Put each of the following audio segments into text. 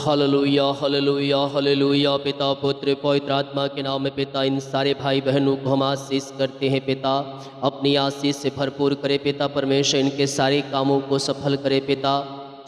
Hallelujah hallelujah hallelujah. पिता पुत्र पवित्र आत्मा के नाम में पिता इन सारे भाई बहनों को हम आशीष करते हैं। पिता अपनी आशीष से भरपूर करे पिता परमेश्वर, इनके सारे कामों को सफल करे पिता।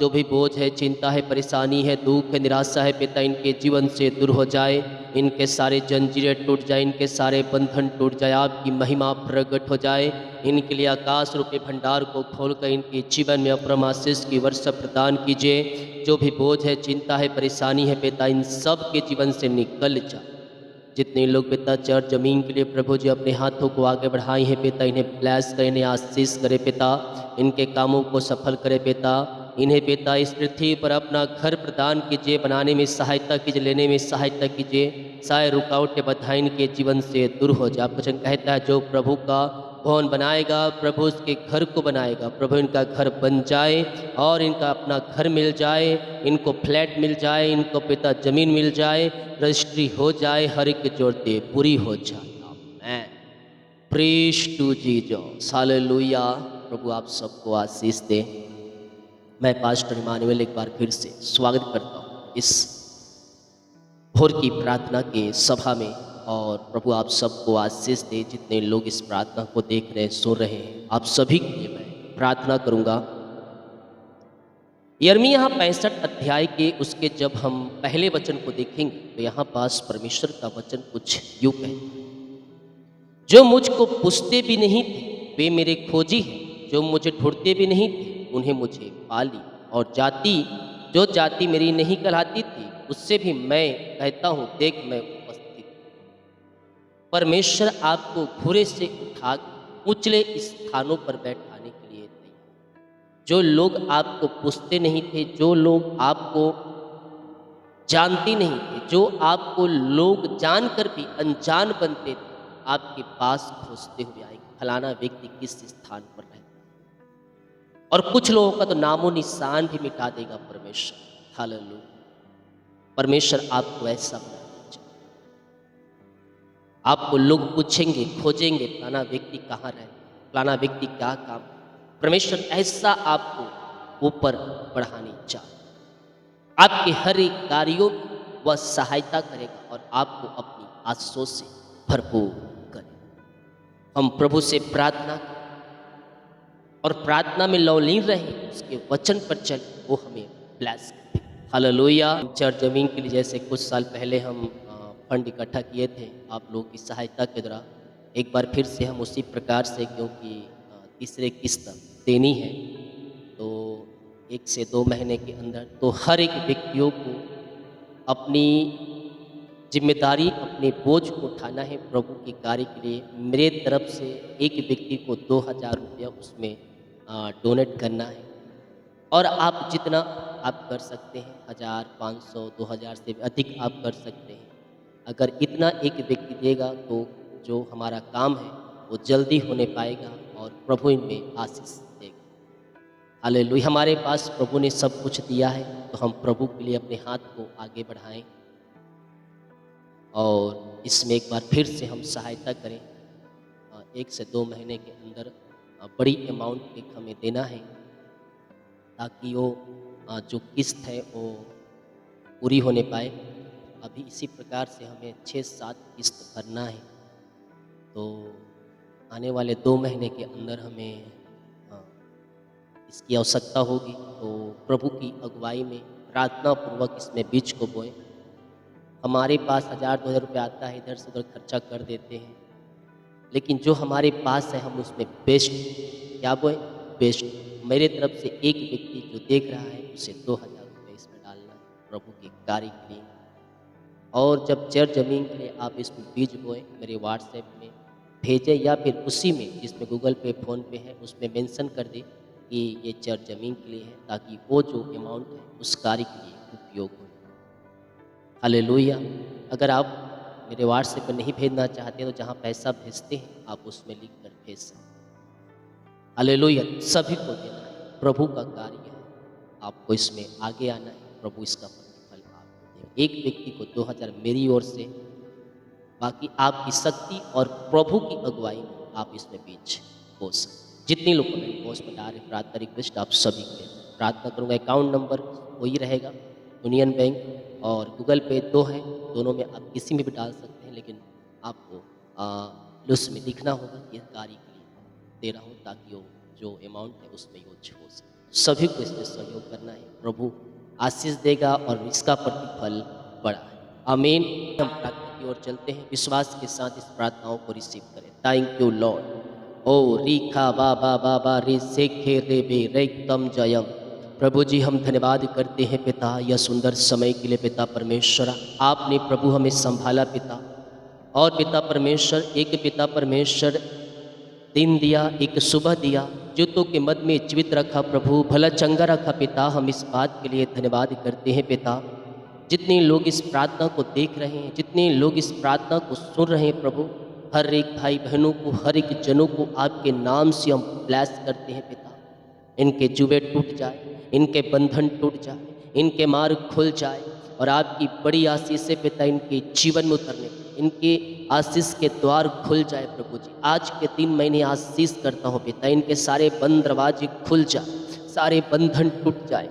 जो भी बोझ है, चिंता है, परेशानी है, दुख है, निराशा है पिता, इनके जीवन से दूर हो जाए। इनके सारे जंजीरें टूट जाए, इनके सारे बंधन टूट जाए, आपकी महिमा प्रकट हो जाए। इनके लिए आकाश रूपी भंडार को खोलकर इनके जीवन में अपरम आशीष की वर्षा प्रदान कीजिए। जो भी बोझ है, चिंता है, परेशानी है पिता, इन सब के जीवन से निकल जाए। जितने लोग पिता चर्च जमीन के लिए प्रभु जी अपने हाथों को आगे बढ़ाए हैं पिता, इन्हें ब्लेस करे, इन्हें आशीष करे पिता, इनके कामों को सफल करे पिता। इन्हें पिता इस पृथ्वी पर अपना घर प्रदान कीजिए, बनाने में सहायता कीजिए, लेने में सहायता कीजिए। सारे रुकावटें बाधाएं इनके जीवन से दूर हो जाए। वचन कहता है जो प्रभु का भवन बनाएगा प्रभु उसके घर को बनाएगा। प्रभु इनका घर बन जाए और इनका अपना घर मिल जाए, इनको फ्लैट मिल जाए, इनको पिता ज़मीन मिल जाए, रजिस्ट्री हो जाए, हर एक ज़रूरतें पूरी हो जाए। आमीन। Praise to Jesus, hallelujah. प्रभु आप सबको आशीष दे। मैं पास्टर इमानुएल एक बार फिर से स्वागत करता हूँ इस भोर की प्रार्थना के सभा में, और प्रभु आप सबको आशीष दे। जितने लोग इस प्रार्थना को देख रहे हैं, सुन रहे हैं, आप सभी के लिए मैं प्रार्थना करूंगा। यिर्मयाह 65 अध्याय के उसके जब हम पहले वचन को देखेंगे तो यहाँ पास परमेश्वर का वचन कुछ यूं कहता है, जो मुझको पूछते भी नहीं थे वे मेरे खोजी हैं, जो मुझे ढूंढते भी नहीं थे उन्हें मुझे पा ली। और जो जाति मेरी नहीं कहलाती थी उससे भी मैं कहता हूँ देख मैं उपस्थित हूँ। परमेश्वर आपको घुरे से उठा उचले स्थानों पर बैठाने के लिए तैयार। जो लोग आपको पूछते नहीं थे, जो लोग आपको जानते नहीं थे, जो आपको लोग जानकर भी अनजान बनते थे, आपके पास खोजते हुए आएंगे फलाना व्यक्ति किस स्थान पर रहता है। और कुछ लोगों का तो नामो निशान भी मिटा देगा परमेश्वर। हालेलुया। परमेश्वर आपको ऐसा बनाना चाहिए। आपको लोग पूछेंगे, खोजेंगे फलाना व्यक्ति कहाँ रहता है, फलाना व्यक्ति क्या काम। परमेश्वर ऐसा आपको ऊपर बढ़ानी चाहिए। आपके हर एक कार्यों में वह सहायता करेगा और आपको अपनी आशीषों से भरपूर करेगा। हम प्रभु से प्रार्थना करें और प्रार्थना में लवलीन रहे, उसके वचन पर चले, वो हमें ब्लेस करे। हालेलुया। चर्च जमीन के लिए जैसे कुछ साल पहले हम फंड इकट्ठा किए थे आप लोगों की सहायता के द्वारा, एक बार फिर से हम उसी प्रकार से, क्योंकि तीसरे किस्त देनी है तो 1 से 2 महीने के अंदर, तो हर एक व्यक्तियों को अपनी जिम्मेदारी, अपने बोझ को उठाना है प्रभु के कार्य के लिए। मेरे तरफ से एक व्यक्ति को 2000 रुपया उसमें डोनेट करना है। और आप जितना आप कर सकते हैं, 1000, 500, 2000 से अधिक आप कर सकते हैं। अगर इतना एक व्यक्ति देगा तो जो हमारा काम है वो जल्दी होने पाएगा और प्रभु इनमें आशीष देगा। हालेलुया। हमारे पास प्रभु ने सब कुछ दिया है तो हम प्रभु के लिए अपने हाथ को आगे बढ़ाएं और इसमें एक बार फिर से हम सहायता करें। 1 से 2 महीने के अंदर बड़ी अमाउंट एक हमें देना है ताकि वो जो किस्त है वो पूरी होने पाए। अभी इसी प्रकार से हमें 6-7 किस्त भरना है, तो आने वाले 2 महीने के अंदर हमें इसकी आवश्यकता होगी। तो प्रभु की अगुवाई में प्रार्थना पूर्वक इसमें बीज को बोएं। हमारे पास 1000-2000 रुपये आता है, इधर से उधर खर्चा कर देते हैं, लेकिन जो हमारे पास है हम उसमें बेस्ट क्या बोएं, बेस्ट। मेरे तरफ से एक व्यक्ति जो देख रहा है उसे 2000 रुपये इसमें डालना है प्रभु के कार्य के लिए। और जब चर्च जमीन के लिए आप इसमें बीज बोएं, मेरे व्हाट्सएप में भेजें या फिर उसी में जिसमें गूगल पे, फ़ोन पे है उसमें मेंशन कर दें कि ये चर्च जमीन के लिए है, ताकि वो जो अमाउंट है उस कार्य के लिए उपयोग हो। हालेलुया। अगर आप मेरे व्हाट्सएप पर नहीं भेजना चाहते तो जहाँ पैसा भेजते हैं आप उसमें लिख कर भेज सकते हैं। हालेलुया। सभी को देना है, प्रभु का कार्य है, आपको इसमें आगे आना है, प्रभु इसका प्रतिफल आपको देगा। एक व्यक्ति को 2000 मेरी ओर से, बाकी आपकी शक्ति और प्रभु की अगुवाई में आप इसमें बीज बो सकते। जितने लोग कमेंट बॉक्स में डाल रहे प्रार्थना रिक्वेस्ट आप सभी के प्रार्थना करूँगा। अकाउंट नंबर वही रहेगा यूनियन बैंक और गूगल पे 2 है, दोनों में आप किसी में भी डाल सकते हैं, लेकिन आपको उसमें लिखना होगा कि इस गाड़ी के लिए दे रहा हूँ, ताकि वो जो अमाउंट है उसमें यूज हो सके। सभी को इसमें सहयोग करना है, प्रभु आशीष देगा और इसका प्रतिफल बड़ा है। आमीन। हम प्रार्थना की ओर चलते हैं, विश्वास के साथ इस प्रार्थनाओं को रिसीव करें। Thank you Lord. ओ रीखा बाबा बाबा रे सेखे रे बे रेकतम जयम। प्रभु जी हम धन्यवाद करते हैं पिता, यह सुंदर समय के लिए पिता परमेश्वर, आपने प्रभु हमें संभाला पिता। और पिता परमेश्वर, एक पिता परमेश्वर दिन दिया, एक सुबह दिया, जूतों के मध्य में जीवित रखा प्रभु, भला चंगा रखा पिता। हम इस बात के लिए धन्यवाद करते हैं पिता। जितने लोग इस प्रार्थना को देख रहे हैं, जितने लोग इस प्रार्थना को सुन रहे हैं प्रभु, हर एक भाई बहनों को, हर एक जनों को आपके नाम से हम ब्लेस करते हैं पिता। इनके जुए टूट जाए, इनके बंधन टूट जाए, इनके मार्ग खुल जाए और आपकी बड़ी आशीष से पिता इनके जीवन में उतरने, इनके आशीष के द्वार खुल जाए प्रभु जी। आज के दिन मैंने आशीष करता हूँ पिता, इनके सारे बंद दरवाजे खुल जाए, सारे बंधन टूट जाए,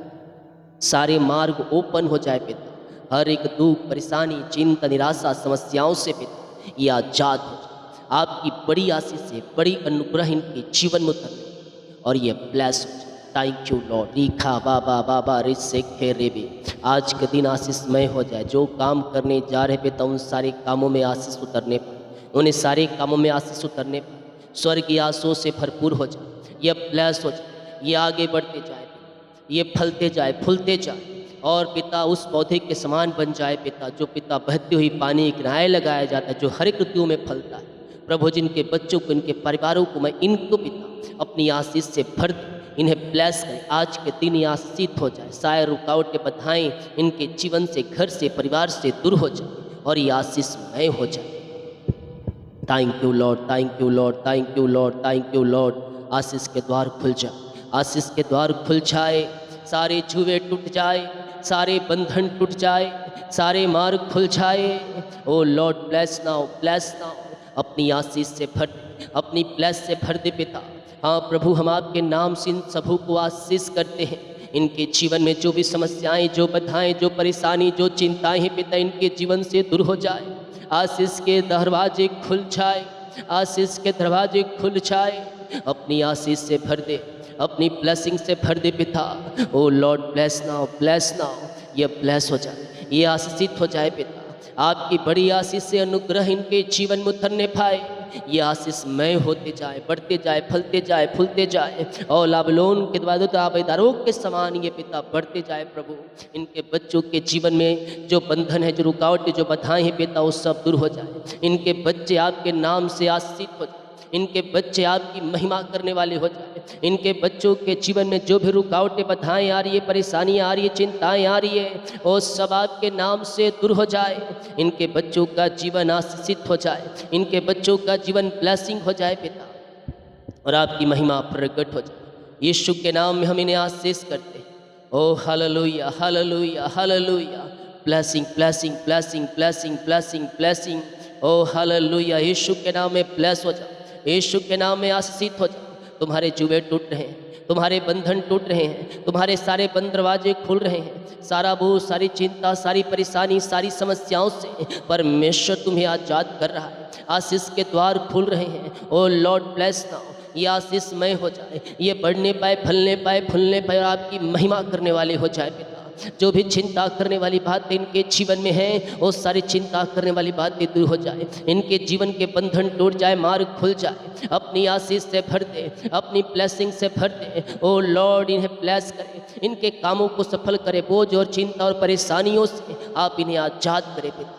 सारे मार्ग ओपन हो जाए पिता। हर एक दुख, परेशानी, चिंता, निराशा, समस्याओं से पिता ये आजाद हो जाए। आपकी बड़ी आशीष से, बड़ी अनुग्रह इनके जीवन में उतरने और ये ब्लेस हो जाए। Thank you Lord. रीखा बाबा बाबा रिसेखे रेबे। आज के दिन आशीषमय हो जाए। जो काम करने जा रहे पिता, उन सारे कामों में आशीष उतरने पर, उन्हें सारे कामों में आशीष उतरने पर स्वर्गीय आशीषों से भरपूर हो जाए। ये ब्लेस हो जाए, ये आगे बढ़ते जाए, ये फलते जाए, फूलते जाए और पिता उस पौधे के समान बन जाए पिता, जो पिता बहती हुई पानी के किनारे लगाया जाता है, जो हर एक ऋतुओं में फलता है। प्रभु जिनके बच्चों को, इनके परिवारों को मैं इनको पिता अपनी आशीष से भर दूं, इन्हें ब्लेस करें। आज के दिन ये आशीषित हो जाए, सारे रुकावटें, बाधाएं इनके जीवन से, घर से, परिवार से दूर हो जाए और ये आशीषमय हो जाए। Thank you Lord, thank you Lord, thank you Lord, thank you Lord. आशीष के द्वार खुल जाए, आशीष के द्वार खुल जाए, सारे जुए टूट जाए, सारे बंधन टूट जाए, सारे मार्ग खुल जाए। O Lord bless now, bless now. अपनी आशीष से भर, अपनी ब्लेस से भर दे पिता। हाँ प्रभु, हम आपके नाम से इन सबों को आशीष करते हैं। इनके जीवन में जो भी समस्याएं, जो बाधाएं, जो परेशानी, जो चिंताएं हैं पिता, इनके जीवन से दूर हो जाए। आशीष के दरवाजे खुल जाए, आशीष के दरवाजे खुल जाए। अपनी आशीष से भर दे, अपनी ब्लेसिंग से भर दे पिता। O Lord bless now, bless now. ये ब्लेस हो जाए, ये आशीषित हो जाए पिता। आपकी बड़ी आशीष से अनुग्रह इनके जीवन में उतरने पाए। ये आशीषमय होते जाए, बढ़ते जाए, फलते जाए, फूलते जाए और लाबलोन के दावेदारों के समान ये पिता बढ़ते जाए। प्रभु इनके बच्चों के जीवन में जो बंधन है, जो रुकावटें, जो बाधाएं हैं पिता, वो सब दूर हो जाए। इनके बच्चे आपके नाम से आशीषित हो जाए, इनके बच्चे आपकी महिमा करने वाले हो जाए। इनके बच्चों के जीवन में जो भी रुकावटें, बाधाएं आ रही है, परेशानियां आ रही है, चिंताएं आ रही है, वो सब आपके नाम से दूर हो जाए। इनके बच्चों का जीवन आशीषित हो जाए, इनके बच्चों का जीवन ब्लेसिंग हो जाए पिता, और आपकी महिमा प्रकट हो जाए। यीशु के नाम में हम इन्हें आशीष करते हैं। O hallelujah, hallelujah, hallelujah. Blessing, blessing, blessing, blessing, blessing, blessing. O hallelujah. यीशु के नाम में ब्लेस हो जाए, यीशु के नाम में आशीषित हो जाए। तुम्हारे जुए टूट रहे हैं, तुम्हारे बंधन टूट रहे हैं, तुम्हारे सारे बंद दरवाजे खुल रहे हैं। सारा बोझ, सारी चिंता, सारी परेशानी, सारी समस्याओं से परमेश्वर तुम्हें आजाद कर रहा है। आशीष के द्वार खुल रहे हैं। ओ लॉर्ड ब्लेस नाउ। ये आशीषमय हो जाए, ये बढ़ने पाए, फलने पाए, फूलने पाए और आपकी महिमा करने वाले हो जाए पिता। जो भी चिंता करने वाली बातें इनके जीवन में है, वो सारी चिंता करने वाली बातें दूर हो जाए। इनके जीवन के बंधन टूट जाए, मार्ग खुल जाए। अपनी आशीष से भर दे, अपनी ब्लेसिंग से भर दे। ओ लॉर्ड इन्हें ब्लेस करे, इनके कामों को सफल करे। बोझ और चिंता और परेशानियों से आप इन्हें आजाद करे पिता।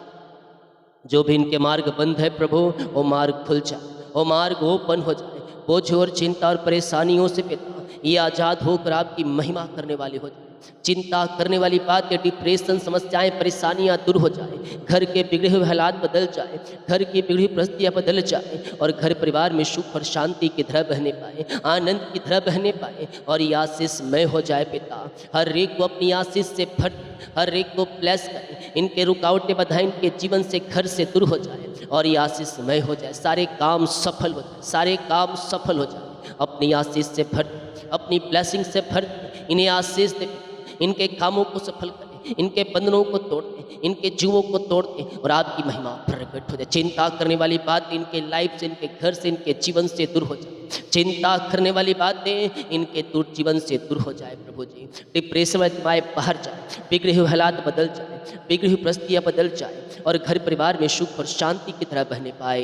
जो भी इनके मार्ग बंद है प्रभु, वो मार्ग खुल जाए, वो मार्ग ओपन हो जाए। बोझ और चिंता और परेशानियों से पिता ये आज़ाद होकर आपकी महिमा करने वाले हो जाए। चिंता करने वाली बातें, डिप्रेशन, समस्याएं, परेशानियां दूर हो जाए। घर के बिगड़े हुए हालात बदल जाए, घर की बिगड़ी परिस्थितियां बदल जाए और घर परिवार में सुख और शांति की तरह बहने पाए, आनंद की तरह बहने पाए और ये आशीषमय हो जाए पिता। हर एक को अपनी आशीष से भर, हर एक को ब्लेस करें। इनके रुकावटें, बाधाएं इनके जीवन से, घर से दूर हो जाए और ये आशीषमय हो जाए। सारे काम सफल हो जाए, सारे काम सफल हो जाए। अपनी आशीष से भर, अपनी ब्लेसिंग से भर, इन्हें आशीष दे, इनके कामों को सफल करें, दे, इनके बंधनों को तोड़ दे, इनके जुओं को तोड़ दे और आपकी महिमा प्रकट हो जाए। चिंता करने वाली बात इनके लाइफ से, इनके घर से, इनके जीवन से दूर हो जाए। चिंता करने वाली बातें इनके दूर जीवन से दूर हो जाए प्रभु जी। डिप्रेशन में तुम्हारे बाहर जाए, बिगड़े हुए हालात बदल जाए, बिगड़ी हुई परिस्थितियाँ बदल जाए और घर परिवार में सुख और शांति की तरह बहने पाए।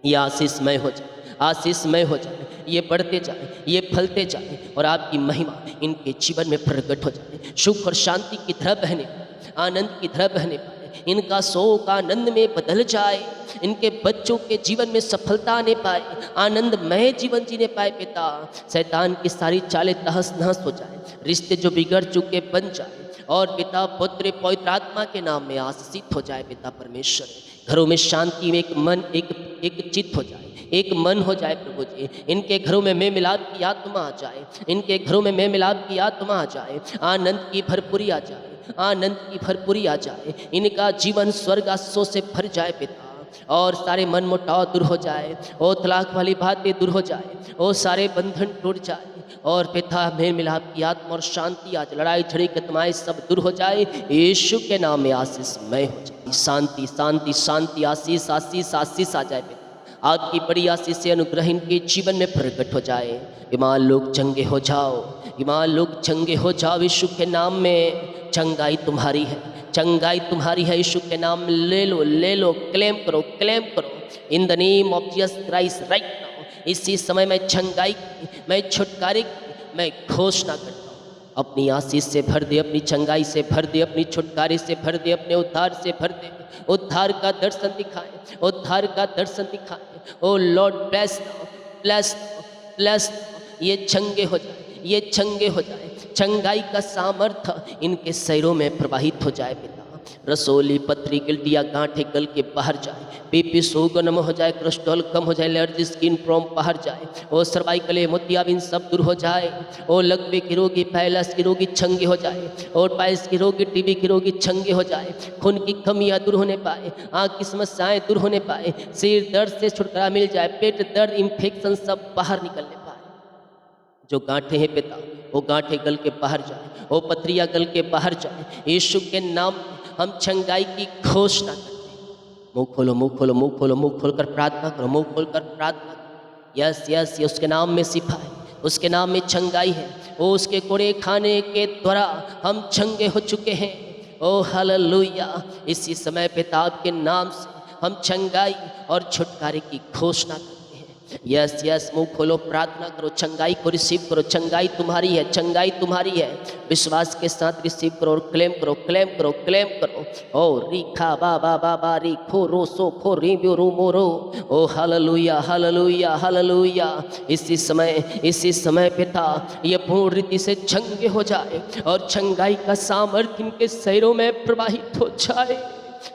ये आशीषमय हो जाए, आशीषमय हो जाए, ये बढ़ते जाए, ये फलते जाए और आपकी महिमा इनके जीवन में प्रकट हो जाए। सुख और शांति की तरह बहने पाए, आनंद की तरह बहने पाए, इनका शोक आनंद में बदल जाए, इनके बच्चों के जीवन में सफलता आने पाए, आनंदमय जीवन जीने पाए पिता। शैतान की सारी चालें तहस नहस हो जाए, रिश्ते जो बिगड़ चुके बन जाए और पिता पुत्र पवित्र आत्मा के नाम में आशीषित हो जाए पिता परमेश्वर। घरों में शांति में एक मन एक चित्त हो जाए, एक मन हो जाए प्रभु जी। इनके घरों में मेल मिलाप की आत्मा आ जाए, इनके घरों में मेल मिलाप की आत्मा आ जाए, आनंद की भरपूरी आ जाए, आनंद की भरपूरी आ जाए। इनका जीवन स्वर्ग आशीषों से भर जाए पिता और सारे मन मुटाव दूर हो जाए, ओ तलाक वाली बातें दूर हो जाए, ओ सारे बंधन टूट जाए और पिता मेल मिलाप की आत्मा और शांति आज लड़ाई झड़ी कतमाएं सब दूर हो जाए। यीशु के नाम में आशीषमय हो जाए। शांति शांति शांति, आशीष आशीष आशीष आ जाए पिता। आपकी बड़ी आशीष से अनुग्रह इनके जीवन में प्रकट हो जाए। ईमान लोग चंगे हो जाओ, ईमान लोग चंगे हो जाओ। यीशु के नाम में चंगाई तुम्हारी है, चंगाई तुम्हारी है। यीशु के नाम ले लो, ले लो, क्लेम करो, क्लेम करो। इन the name of Jesus Christ right now, इसी समय मैं चंगाई की, मैं छुटकारे की मैं घोषणा करता हूँ। अपनी आशीष से भर दे, अपनी चंगाई से भर दे, अपनी छुटकारे से भर दे, अपने उद्धार से भर दे। उद्धार का दर्शन दिखाए, उद्धार का दर्शन दिखाए। ओ लॉर्ड ब्लेस ब्लेस ब्लेस। ये चंगे हो जाए, ये चंगे हो जाए। चंगाई का सामर्थ्य इनके शरीरों में प्रवाहित हो जाए पिता। रसोली पथरी गिल्टिया गांठे गल के बाहर जाए, बीपी शुगर नम हो जाए, कोलेस्ट्रॉल कम हो जाए, एलर्जी स्किन प्रॉब्लम बाहर जाए, ओ सर्वाइकल मोतियाबिंद सब दूर हो जाए। ओ लकवे की रोगी, पैलस की रोगी चंगे हो जाए, और पाइल्स की रोगी, टीबी की रोगी चंगे हो जाए। खून की कमियां दूर होने पाए, आँख की समस्याएं दूर होने पाए, सिर दर्द से छुटकारा मिल जाए, पेट दर्द इन्फेक्शन सब बाहर निकलने पाए। जो गांठें हैं पिता वो गांठें गल के बाहर जाए, वो पथरियाँ गल के बाहर जाए। यीशु के नाम हम चंगाई की घोषणा करते हैं। मुंह खोलो, मुंह खोलो, मुंह खोलो, मुंह खोलकर प्रार्थना करो, मुंह खोलकर प्रार्थना करो। यस यस, ये उसके नाम में शिफा है, उसके नाम में चंगाई है। वो उसके कोड़े खाने के द्वारा हम चंगे हो चुके हैं। O hallelujah. इसी समय पिता आपके नाम से हम चंगाई और छुटकारे की घोषणा करते हैं। यस यस, मुंह खोलो, प्रार्थना करो, चंगाई को रिसीव करो। चंगाई तुम्हारी है, चंगाई तुम्हारी है। विश्वास के साथ रिसीव करो और क्लेम करो, क्लेम करो, क्लेम करो। ओ रीखा बाबा बाबा री खो रो सो खो री रो मोरो। ओ हालेलुया हालेलुया हालेलुया। इसी समय पिता ये पूर्ण रीति से चंगे हो जाए और चंगाई का सामर्थ्य इनके शरीरों में प्रवाहित हो जाए।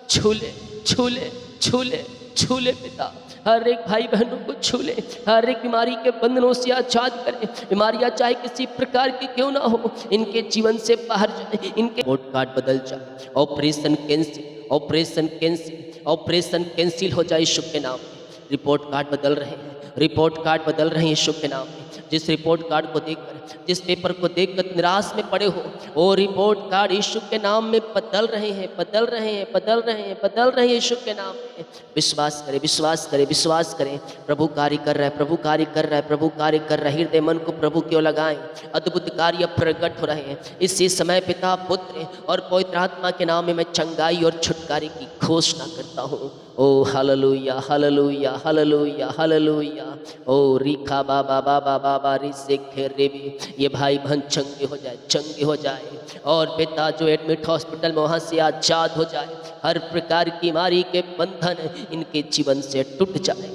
छूले छूले छूले छूले पिता, हर एक भाई बहनों को छूले, हर एक बीमारी के बंधनों से आजाद करे। बीमारियां चाहे किसी प्रकार की क्यों ना हो, इनके जीवन से बाहर जाए, इनके वोट कार्ड बदल जाए। Operation cancel, operation cancel, operation cancel हो जाए यीशु के नाम में। रिपोर्ट कार्ड बदल रहे हैं, रिपोर्ट कार्ड बदल रहे हैं यीशु के नाम में। जिस रिपोर्ट कार्ड को देखकर, जिस पेपर को देखकर निराश में पड़े हो, वो रिपोर्ट कार्ड यीशु के नाम में बदल रहे हैं, बदल रहे हैं, बदल रहे हैं, बदल रहे हैं यीशु के नाम में। विश्वास करें, विश्वास करें, विश्वास करें। प्रभु कार्य कर रहा है, प्रभु कार्य कर रहा है, प्रभु कार्य कर रहा है। हृदय मन को प्रभु क्यों लगाएं, अद्भुत कार्य प्रकट हो रहे हैं। इसी समय पिता पुत्र और पवित्र आत्मा के नाम में मैं चंगाई और छुटकारे की घोषणा करता हूँ। ओ हालेलुया हालेलुया हालेलुया हालेलुया। ओ रीखा बाबा बाबा बाबा री से खेरे भी, ये भाई बहन चंगे हो जाए, चंगे हो जाए। और पिता जो एडमिट हॉस्पिटल में वहाँ से आजाद हो जाए, हर प्रकार की बीमारी के बंधन इनके जीवन से टूट जाए।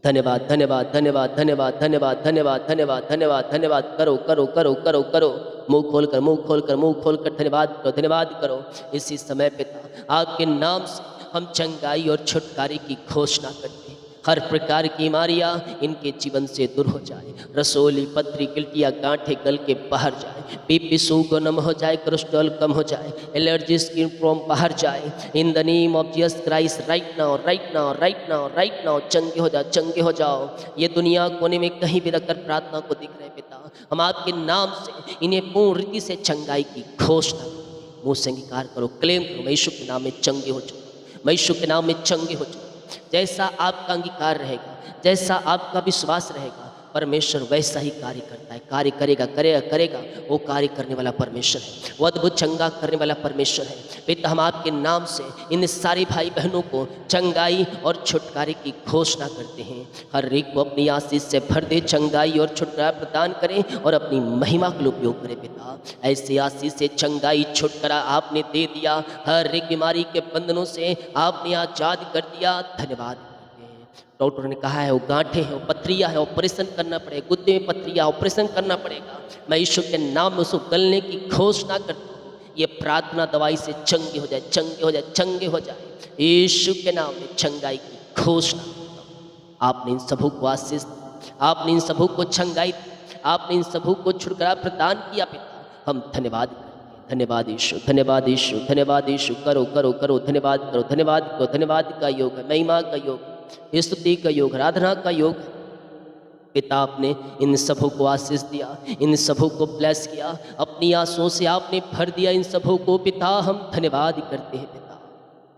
धन्यवाद धन्यवाद धन्यवाद धन्यवाद धन्यवाद धन्यवाद धन्यवाद धन्यवाद धन्यवाद। करो करो करो करो करो, मुंह खोलकर मुंह खोलकर मुंह खोलकर धन्यवाद करो, धन्यवाद करो। इसी समय पिता आपके नाम से हम चंगाई और छुटकारे की घोषणा करते हैं। हर प्रकार की बीमारियां इनके जीवन से दूर हो जाए। रसोली पथरी गिल्टियाँ गांठें गल के बाहर जाए, बीपी शुगर नम हो जाए, कोलेस्ट्रॉल कम हो जाए, एलर्जी स्किन प्रॉब्लम बाहर जाए। In the name of Jesus Christ right now right now right now right now चंगे हो जाओ, चंगे हो जाओ। ये दुनिया कोने में कहीं भी रखकर प्रार्थना को दिख रहे पिता, हम आपके नाम से इन्हें पूर्ण रीति से चंगाई की घोषणा मुंह से अंगीकार करो, क्लेम करो, मैं यीशु के नाम में चंगे हो जाऊँ, मैं यीशु के नाम में चंगे हो जाऊँ। जैसा आपका अंगीकार रहेगा, जैसा आपका विश्वास रहेगा, परमेश्वर वैसा ही कार्य करता है, कार्य करेगा करेगा करेगा। वो कार्य करने वाला परमेश्वर है, वो अद्भुत चंगा करने वाला परमेश्वर है। पिता, हम आपके नाम से इन सारे भाई बहनों को चंगाई और छुटकारे की घोषणा करते हैं। हर एक को अपनी आशीष से भर दे, चंगाई और छुटकारा प्रदान करें और अपनी महिमा के लिए उपयोग करें। पिता, ऐसे आशीष से चंगाई छुटकारा आपने दे दिया, हर एक बीमारी के बंधनों से आपने आजाद कर दिया। धन्यवाद। डॉक्टर ने कहा है वो गांठें हैं, वो पथरियाँ है, ऑपरेशन करना पड़ेगा, गुद्दे में पथरियाँ, ऑपरेशन करना पड़ेगा। मैं यीशु के नाम में उसको गलने की घोषणा करता हूँ। ये प्रार्थना दवाई से चंगे हो जाए, चंगे हो जाए, चंगे हो जाए। यीशु के नाम में चंगाई की घोषणा करता हूँ। आपने इन सबों को आशीष, आपने इन सबों को चंगाई, आपने इन सबों को छुटकारा प्रदान किया। पिता, हम धन्यवाद करते हैं। धन्यवाद यीशु, धन्यवाद यीशु, धन्यवाद यीशु। करो करो करो, धन्यवाद करो, धन्यवाद करो। धन्यवाद का योग है, महिमा का योग है, स्तुति का योग, आराधना का योग है। पिता, आपने इन सबों को आशीष दिया, इन सबों को ब्लेस किया, अपनी आंसुओं से आपने भर दिया इन सबों को। पिता, हम धन्यवाद करते हैं। पिता,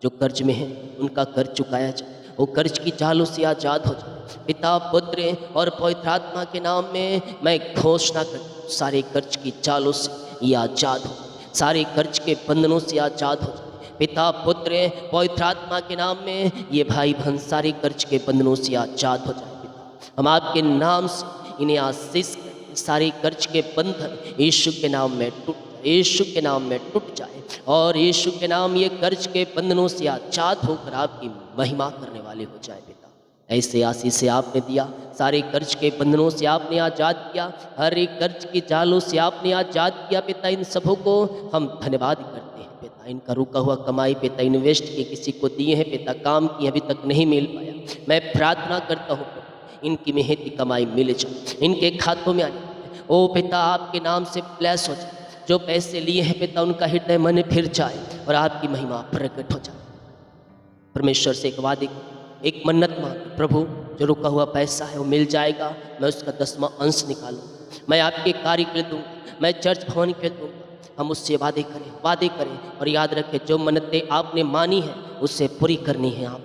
जो कर्ज में है उनका कर्ज चुकाया जाए, वो कर्ज की जालों से आज़ाद हो जाए। पिता, पुत्र और पवित्र आत्मा के नाम में मैं घोषणा करता हूँ, सारे कर्ज की जालों से ये आज़ाद हो, सारे कर्ज के बंधनों से आज़ाद हो जाए। पिता, पुत्र, पवित्र आत्मा के नाम में ये भाई बहन सारे कर्ज के बंधनों से आज़ाद हो जाए। पिता, हम आपके नाम से इन्हें आशीष करें, सारे कर्ज के बंधन यीशु के नाम में टूट जाए, यीशु के नाम में टूट जाए और यीशु के नाम ये कर्ज के बंधनों से आज़ाद होकर आपकी महिमा करने वाले हो जाए। पिता, ऐसे आशीष से आपने दिया, सारे कर्ज के बंधनों से आपने आज़ाद किया, हर एक कर्ज की जालों से आपने आज़ाद किया। पिता, इन सबों को हम धन्यवाद करते हैं। पिता, इनका रुका हुआ कमाई पिता इन्वेस्ट किए, किसी को दिए हैं पिता, काम की अभी तक नहीं मिल पाया। मैं प्रार्थना करता हूँ इनकी मेहनती कमाई मिल जाए, इनके खातों में आने ओ पिता, आपके नाम से ब्लेस हो जाए। जो पैसे लिए हैं पिता, उनका हृदय मन फिर जाए और आपकी महिमा प्रकट हो जाए। परमेश्वर से एक वादे, एक मन्नत मांग, प्रभु जो रुका हुआ पैसा है वो मिल जाएगा, मैं उसका 10वां अंश निकालूँ, मैं आपके कार्य के लिए दूँगा, मैं चर्च भवन के लिए दूँगा। हम उससे वादे करें और याद रखें जो मन्नतें आपने मानी है उससे पूरी करनी है आप।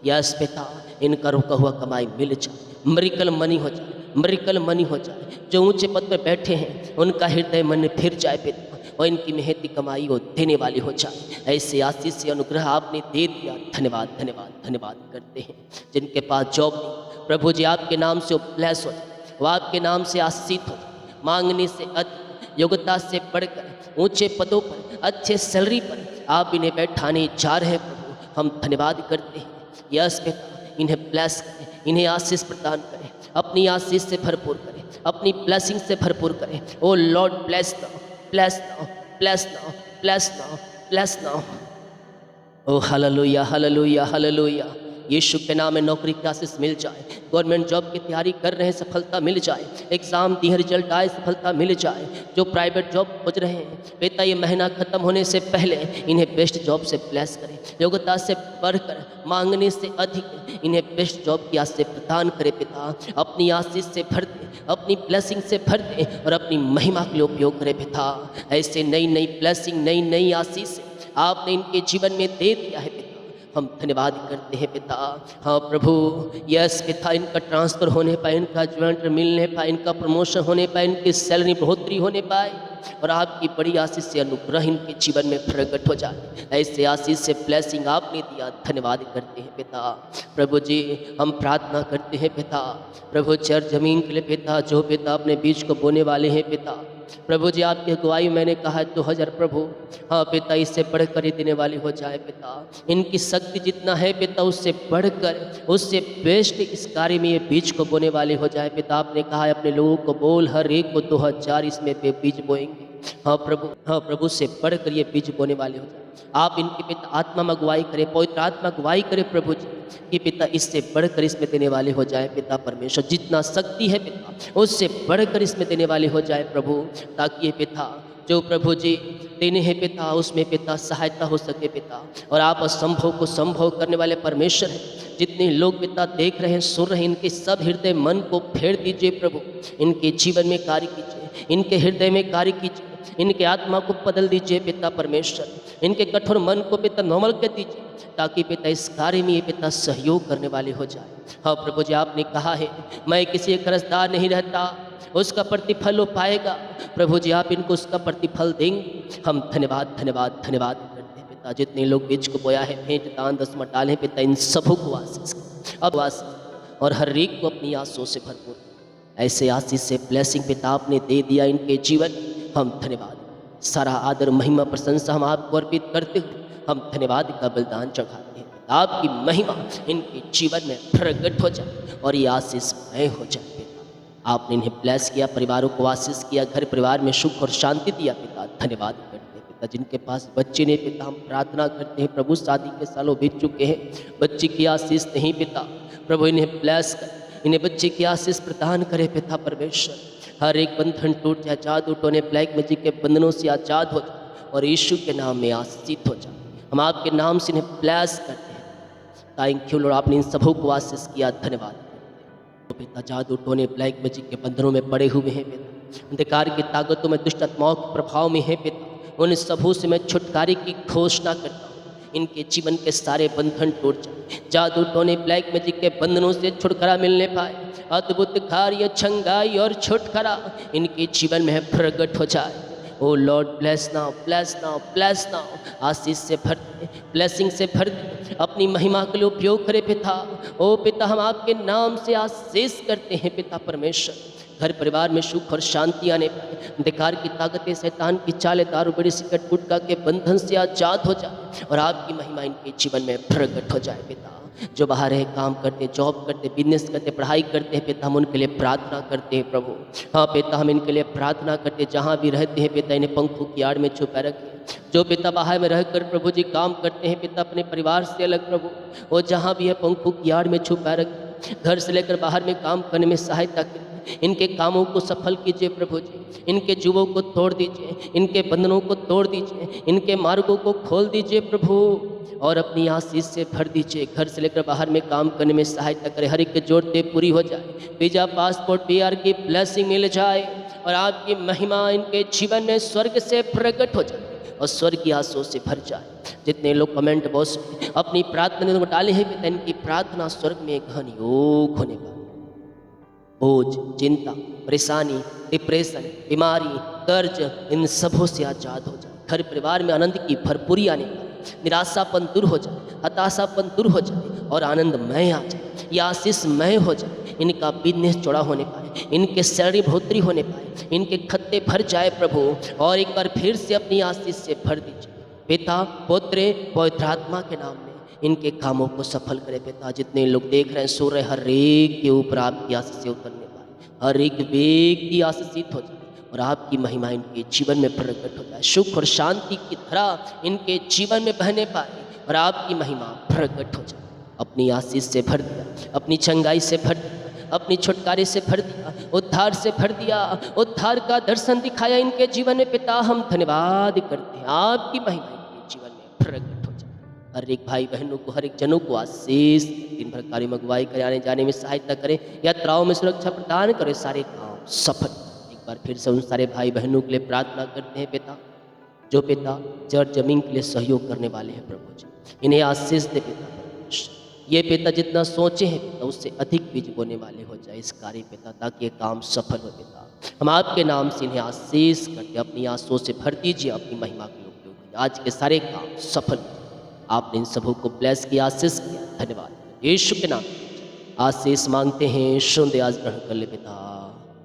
यस पिता, इनका रुका हुआ कमाई मिल जाए, मिरेकल मनी हो जाए, मिरेकल मनी हो जाए। जो ऊंचे पद पर बैठे हैं उनका हृदय मन फिर जाए पिता, और इनकी मेहनती कमाई वो देने वाली हो जाए। ऐसे आशीष से अनुग्रह आपने दे दिया। धन्यवाद धन्यवाद धन्यवाद करते हैं। जिनके पास जॉब नहीं, प्रभु जी आपके नाम से वो ब्लेस हो जाए, वो आपके नाम से आशीषित हो जाए। मांगने से अधिक, योग्यता से बढ़कर ऊंचे पदों पर, अच्छे सैलरी पर आप इन्हें बैठाने जा रहे हैं। प्रभु, हम धन्यवाद करते हैं। यस पिता, इन्हें ब्लेस करें, इन्हें आशीष प्रदान करें, अपनी आशीष से भरपूर करें, अपनी ब्लेसिंग से भरपूर करें। O Lord, bless now, bless now, bless now, bless now, bless now. O hallelujah, hallelujah, hallelujah. यीशु के नाम में नौकरी की आशीष मिल जाए, गवर्नमेंट जॉब की तैयारी कर रहे हैं सफलता मिल जाए, एग्ज़ाम दिए रिजल्ट आए सफलता मिल जाए। जो प्राइवेट जॉब खोज रहे हैं पिता, ये महीना ख़त्म होने से पहले इन्हें बेस्ट जॉब से ब्लेस करें, योग्यता से बढ़कर, मांगने से अधिक इन्हें बेस्ट जॉब की आशीष प्रदान करें। पिता, अपनी आशीष से भर दे, अपनी ब्लेसिंग से भर दे और अपनी महिमा के लिए उपयोग करें। पिता, ऐसे नई नई ब्लेसिंग, नई नई आशीष आपने इनके जीवन में दे दिया है। पिता, हम धन्यवाद करते हैं। पिता, हाँ प्रभु, यस पिता, इनका ट्रांसफ़र होने पाए, इनका ज्वाइंट मिलने पाए, इनका प्रमोशन होने पाए, इनकी सैलरी बढ़ोतरी होने पाए और आपकी बड़ी आशीष से अनुग्रह इनके जीवन में प्रकट हो जाए। ऐसे आशीष से ब्लेसिंग आपने दिया, धन्यवाद करते हैं। पिता, प्रभु जी हम प्रार्थना करते हैं। पिता, प्रभु चर जमीन के लिए पिता, जो पिता अपने बीज को बोने वाले हैं पिता, प्रभु जी आपकी अगुवाई मैंने कहा है 2000 प्रभु, हाँ पिता, इससे बढ़कर ही देने वाली हो जाए। पिता, इनकी शक्ति जितना है पिता, उससे बढ़कर, उससे बेस्ट इस कार्य में ये बीज को बोने वाले हो जाए। पिता, आपने कहा है अपने लोगों को बोल, हर एक को 2000 इसमें बीज बोएंगे। हाँ प्रभु, हाँ प्रभु, से बढ़कर ये बीज बोने वाले हो जाए। आप इनके पिता आत्मा में अगुवाई करें, पवित्र आत्मा अगुवाई करें प्रभु जी, कि पिता इससे बढ़कर इसमें देने वाले हो जाए। पिता परमेश्वर, जितना शक्ति है पिता, उससे बढ़कर इसमें देने वाले हो जाए प्रभु, ताकि ये पिता जो प्रभु जी देने हैं पिता, उसमें पिता सहायता हो सके पिता। और आप असंभव को संभव करने वाले परमेश्वर हैं। जितने लोग पिता देख रहे हैं, सुन रहे हैं, इनके सब हृदय मन को फेर दीजिए प्रभु, इनके जीवन में कार्य कीजिए, इनके हृदय में कार्य कीजिए। इनके आत्मा को बदल दीजिए पिता परमेश्वर, इनके कठोर मन को पिता नॉर्मल कर दीजिए, ताकि पिता इस कार्य में ये पिता सहयोग करने वाले हो जाए। हाँ प्रभु जी, आपने कहा है मैं किसी कर्जदार नहीं रहता, उसका प्रतिफल वो पाएगा। प्रभु जी आप इनको उसका प्रतिफल देंगे। हम धन्यवाद धन्यवाद धन्यवाद करते हैं पिता, जितने लोग बीज को बोया है, भेंट दान दसमत डाले पिता, इन सबों को आशीष अब आशीष और हर एक को अपनी आंसुओं से भरपूर ऐसे आशीष से ब्लेसिंग पिता आपने दे दिया इनके जीवन। हम धन्यवाद, सारा आदर महिमा प्रशंसा हम आपको अर्पित करते हुए हम धन्यवाद का बलिदान चढ़ाते हैं। आपकी महिमा इनके जीवन में प्रकट हो जाए और ये आशीषमय हो जाए पिता। आपने इन्हें ब्लेस किया, परिवारों को आशीष किया, घर परिवार में सुख और शांति दिया पिता। धन्यवाद करते हैं पिता, जिनके पास बच्चे नहीं पिता, हम प्रार्थना करते हैं प्रभु, शादी के सालों बीत चुके हैं, बच्चे की आशीष नहीं पिता, प्रभु इन्हें ब्लेस कर, इन्हें बच्चे की आशीष प्रदान करे पिता परमेश्वर। हर एक बंधन टूट जाए, जादू टोने ब्लैक मैजिक के बंधनों से आज़ाद हो जाए और यीशु के नाम में आशीषित हो जाए। हम आपके नाम से इन्हें ब्लेस करते हैं। थैंक यू लॉर्ड, आपने इन सबों को आशीष किया। धन्यवाद तो पिता, जादू टोने ब्लैक मैजिक के बंधनों में पड़े हुए हैं पिता, अंधकार की ताकतों में, दुष्ट आत्माओं के प्रभाव में है पिता, उन सबों से मैं छुटकारे की घोषणा करता हूँ। इनके जीवन के सारे बंधन टूट जाए, जादू टोने ब्लैक मैजिक के बंधनों से छुटकारा मिलने पाए, अद्भुत कार्य, छंगाई और छुटकारा इनके जीवन में प्रकट हो जाए। O Lord bless now, bless now, bless now, आशीष से भर दे, ब्लेसिंग से भर दे, अपनी महिमा के लिए उपयोग करे पिता। ओ पिता, हम आपके नाम से आशीष करते हैं पिता परमेश्वर। घर परिवार में सुख और शांति आने पाए, अंधकार की ताकतें, शैतान की चालें, दारू बीड़ी सिगरेट गुटखा के बंधन से आजाद हो जाए और आपकी महिमा इनके जीवन में प्रकट हो जाए पिता। जो बाहर है, काम करते, जॉब करते, बिजनेस करते, पढ़ाई करते हैं पिता, हम उनके लिए प्रार्थना करते हैं प्रभु। हाँ पिता, हम इनके लिए प्रार्थना करते, जहाँ भी रहते हैं पिता, इन्हें पंखों की आड़ में छुपा रखें। जो पिता बाहर में रहकर प्रभु जी काम करते हैं पिता, अपने परिवार से अलग प्रभु, वो जहाँ भी है पंखों की आड़ में छुपा रखें। घर से लेकर बाहर में काम करने में सहायता करें, इनके कामों को सफल कीजिए प्रभु जी, इनके जुओं को तोड़ दीजिए, इनके बंधनों को तोड़ दीजिए, इनके मार्गों को खोल दीजिए प्रभु और अपनी आशीष से भर दीजिए। घर से लेकर बाहर में काम करने में सहायता करें, हर एक की जरूरतें पूरी हो जाए, वीजा पासपोर्ट PR की ब्लेसिंग मिल जाए और आपकी महिमा इनके जीवन में स्वर्ग से प्रकट हो जाए और स्वर्ग की आंसुओं से भर जाए। जितने लोग कमेंट बॉक्स में अपनी प्रार्थना में डाले हैं पिता, इनकी प्रार्थना स्वर्ग में गहन योग होने का, बोझ, चिंता, परेशानी, डिप्रेशन, बीमारी, कर्ज, इन सबों से आजाद हो जाए। घर परिवार में आनंद की भरपूरी आने का, निराशापन दूर हो जाए, हताशापन दूर हो जाए और आनंदमय आ जाए, ये आशीषमय हो जाए। इनका बिजनेस चौड़ा होने पाए, इनके सैलरी बढ़ोतरी होने पाए, इनके खत्ते भर जाए प्रभु और एक बार फिर से अपनी आशीष से भर दीजिए पिता, पुत्र, पवित्र आत्मा के नाम में इनके कामों को सफल करे पिता। जितने लोग देख रहे हैं, सो रहे, हर एक के ऊपर आपकी आशीष से उतरने पाए, हर एक व्यक्ति आशीषित हो जाए और आपकी महिमा इनके जीवन में प्रकट हो जाए। सुख और शांति की धारा इनके जीवन में बहने पाए और आपकी महिमा प्रकट हो जाए। अपनी आशीष से भर दिया, अपनी चंगाई से भर दिया, अपनी छुटकारे से भर दिया, उद्धार से भर दिया, उद्धार का दर्शन दिखाया इनके जीवन में पिता। हम धन्यवाद करते हैं, आपकी महिमा इनके जीवन में प्रकट हो जाए। हर एक भाई बहनों को, हर एक जनों को आशीष, दिन भर कार्य अगुवाई करे, आने जाने में सहायता करे, यात्राओं में सुरक्षा प्रदान करे, सारे काम सफल। एक बार फिर से उन सारे भाई बहनों के लिए प्रार्थना करते हैं पिता, जो पिता जड़ जमीन के लिए सहयोग करने वाले हैं प्रभु जी, इन्हें आशीष दे पिता। ये पिता जितना सोचे हैं पिता, उससे अधिक बीज बोने वाले हो जाए इस कार्य पिता, ताकि ये काम सफल हो पिता। हम आपके नाम से इन्हें आशीष करके अपनी आंसुओं से भर दीजिए, अपनी महिमा के उपयोग कीजिए, आज के सारे काम सफल। आपने इन सबों को ब्लेस किया, आशीष किया, धन्यवाद। यीशु के नाम आशीष मांगते हैं, सुन आज ग्रहण कर ले पिता,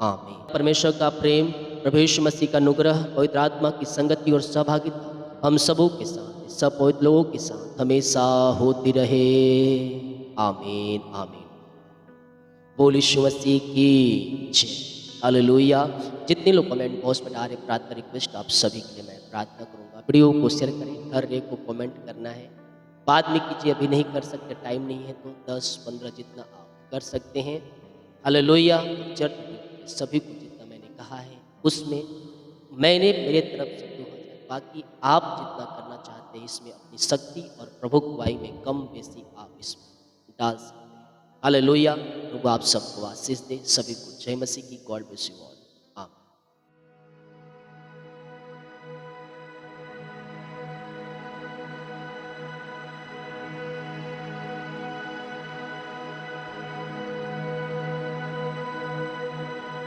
आमीन। परमेश्वर का प्रेम, प्रभु यीशु मसीह का अनुग्रह, पवित्र आत्मा की संगति और सहभागिता हम सबों के साथ, सब पवित्र लोगों के साथ हमेशा होती रहे, आमीन आमीन। बोल यीशु मसीह की जय, हालेलुया। जितने लोग कमेंट बॉक्स में डाल रहे प्रार्थना रिक्वेस्ट, आप सभी के लिए मैं प्रार्थना करूंगा। वीडियो को शेयर करें, हर एक को कमेंट करना है, बाद में कीजिए, अभी नहीं कर सकते, टाइम नहीं है, तो 10-15 जितना आप कर सकते हैं। हालेलुया। चर्च सभी को जितना मैंने कहा है उसमें मैंने मेरे तरफ से 2000, बाकी आप जितना करना चाहते हैं इसमें अपनी शक्ति और प्रभु गुआई में कम बेसी आप इसमें डाल सकते हैं। हालेलुया। प्रभु आप सबको आशीष दे, सभी को जय मसीह की। God bless you all.